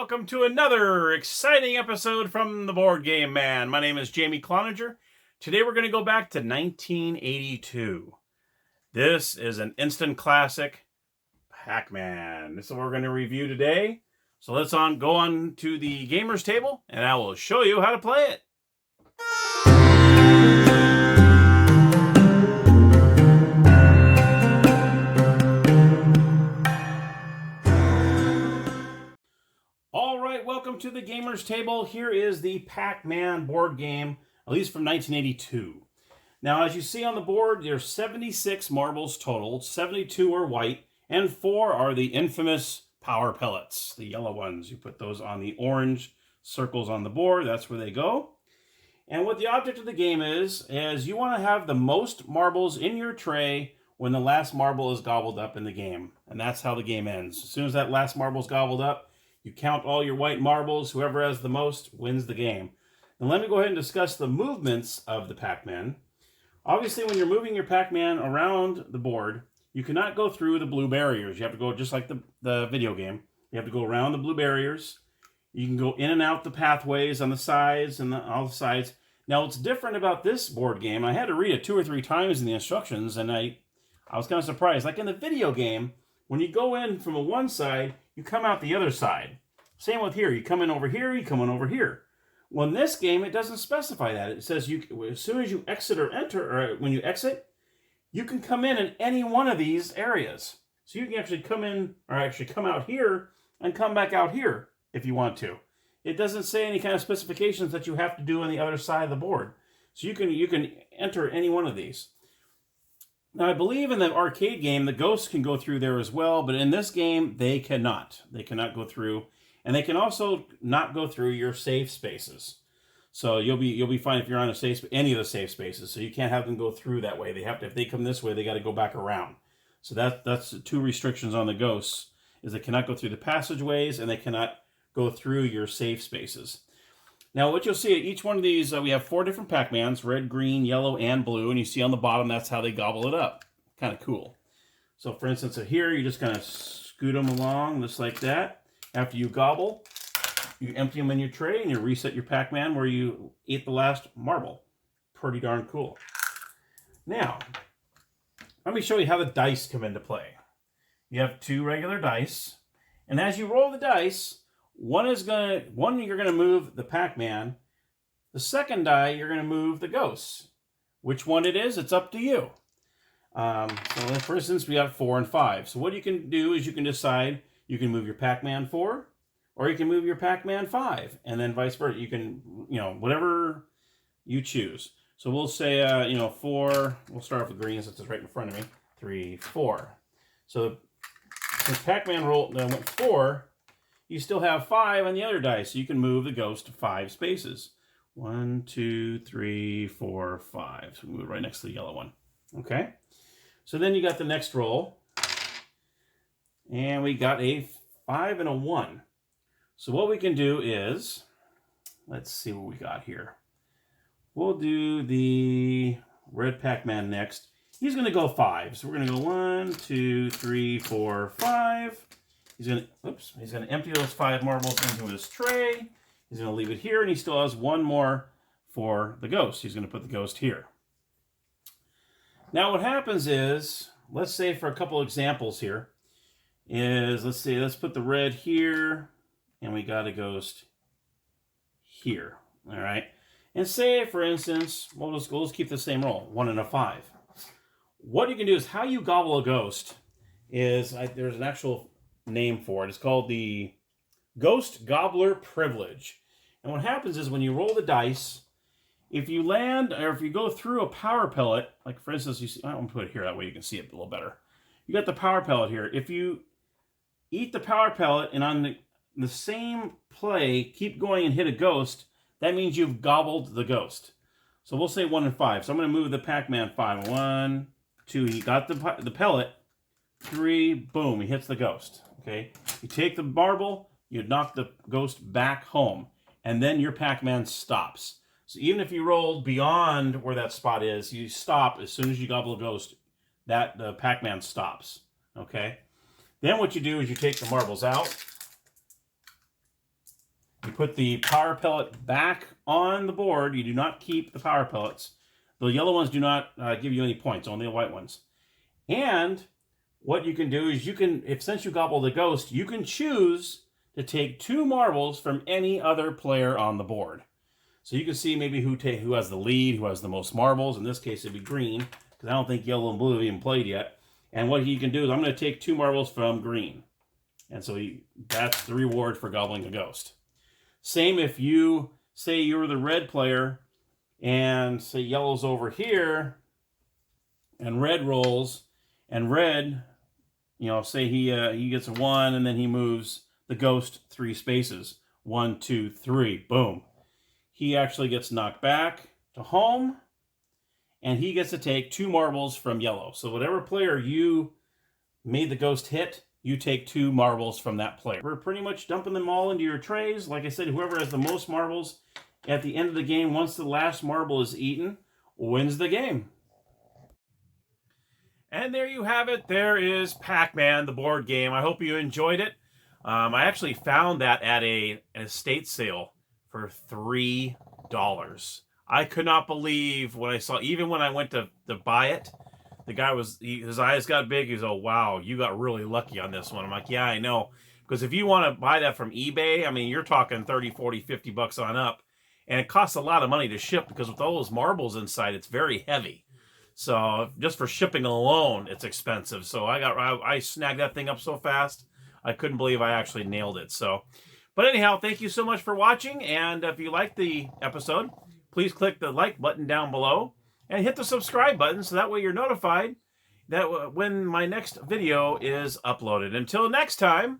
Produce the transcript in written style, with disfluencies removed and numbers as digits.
welcome to another exciting episode from the Board Game Man. My name is Jamie Cloninger. Today we're going to go back to 1982. This is an instant classic, Pac Man. This is what we're going to review today. So let's go on to the gamer's table, and I will show you how to play it. Welcome to the gamer's table. Here is the Pac Man board game, at least from 1982. Now, as you see on the board, there's 76 marbles total. 72 are white, and 4 are the infamous power pellets, the yellow ones. You put those on the orange circles on the board. That's where they go. And what the object of the game is you want to have the most marbles in your tray when the last marble is gobbled up in the game. And that's how the game ends. As soon as that last marble is gobbled up, you count all your white marbles. Whoever has the most wins the game. And let me go ahead and discuss the movements of the Pac-Man. Obviously, when you're moving your Pac-Man around the board, you cannot go through the blue barriers. You have to go just like the video game. You have to go around the blue barriers. You can go in and out the pathways on the sides and all the sides. Now, what's different about this board game, I had to read it 2 or 3 times in the instructions, and I was kind of surprised. Like in the video game, when you go in from one side, you come out the other side. Same with here. You come in over here, you come in over here. Well, in this game, it doesn't specify that. It says as soon as you exit or enter, or when you exit, you can come in any one of these areas. So you can actually come in, or actually come out here and come back out here if you want to. It doesn't say any kind of specifications that you have to do on the other side of the board. So you can enter any one of these. Now, I believe in the arcade game, the ghosts can go through there as well, but in this game, they cannot. They cannot go through, and they can also not go through your safe spaces. So you'll be fine if you're on any of the safe spaces. So you can't have them go through that way. They have to, if they come this way, they got to go back around. So that's the 2 restrictions on the ghosts: is they cannot go through the passageways and they cannot go through your safe spaces. Now, what you'll see at each one of these, we have 4 different Pac-Mans: red, green, yellow, and blue. And you see on the bottom, that's how they gobble it up. Kind of cool. So, for instance, here, you just kind of scoot them along just like that. After you gobble, you empty them in your tray, and you reset your Pac-Man where you ate the last marble. Pretty darn cool. Now, let me show you how the dice come into play. You have 2 regular dice, and as you roll the dice, one you're going to move the Pac-Man. The second die, you're going to move the ghosts. Which one it is, it's up to you. So for instance, we have 4 and 5. So what you can do is you can decide you can move your Pac-Man 4, or you can move your Pac-Man 5, and then vice versa. You can, whatever you choose. So we'll say, 4. We'll start off with green since it's right in front of me. 3, 4. So since Pac-Man went 4, you still have 5 on the other dice, so you can move the ghost to 5 spaces. 1, 2, 3, 4, 5. So we move right next to the yellow one. Okay? So then you got the next roll. And we got a 5 and a 1. So what we can do is, let's see what we got here. We'll do the red Pac-Man next. He's going to go 5. So we're going to go 1, 2, 3, 4, 5. He's going to empty those 5 marbles into his tray. He's going to leave it here, and he still has 1 more for the ghost. He's going to put the ghost here. Now what happens is, let's say for a couple examples here, let's put the red here, and we got a ghost here. All right. And say, for instance, we'll just keep the same roll, 1 and a 5. What you can do is, how you gobble a ghost is, there's an actual name for it. It's called the Ghost Gobbler Privilege. And what happens is, when you roll the dice, if you land, or if you go through a power pellet, like for instance, you see, I'm going to put it here, that way you can see it a little better. You got the power pellet here. If you eat the power pellet and on the same play keep going and hit a ghost, that means you've gobbled the ghost. So we'll say 1 and 5. So I'm going to move the Pac-Man 5. 1, 2, he got the pellet. 3, boom, he hits the ghost. Okay, you take the marble, you knock the ghost back home, and then your Pac-Man stops. So even if you rolled beyond where that spot is, you stop as soon as you gobble a ghost. The Pac-Man stops. Okay. Then what you do is you take the marbles out, You put the power pellet back on the board. You do not keep the power pellets. The yellow ones do not give you any points, only the white ones. And what you can do is since you gobble the ghost, you can choose to take 2 marbles from any other player on the board. So you can see maybe who has the lead, who has the most marbles. In this case, it'd be green, because I don't think yellow and blue have even played yet. And what you can do is I'm going to take 2 marbles from green. And so that's the reward for gobbling a ghost. Same if you say you're the red player and say yellow's over here and red rolls, and red, say he gets a 1 and then he moves the ghost 3 spaces. 1, 2, 3, boom. He actually gets knocked back to home, and he gets to take 2 marbles from yellow. So whatever player you made the ghost hit, you take 2 marbles from that player. We're pretty much dumping them all into your trays. Like I said, whoever has the most marbles at the end of the game, once the last marble is eaten, wins the game. And there you have it. There is Pac Man, the board game. I hope you enjoyed it. I actually found that at an estate sale for $3. I could not believe what I saw. Even when I went to buy it, the guy his eyes got big. He was, oh, wow, you got really lucky on this one. I'm like, yeah, I know. Because if you want to buy that from eBay, I mean, you're talking 30, 40, 50 bucks on up. And it costs a lot of money to ship because with all those marbles inside, it's very heavy. So just for shipping alone, it's expensive. So I snagged that thing up so fast, I couldn't believe I actually nailed it. So, but anyhow, thank you so much for watching. And if you liked the episode, please click the like button down below and hit the subscribe button so that way you're notified that when my next video is uploaded. Until next time.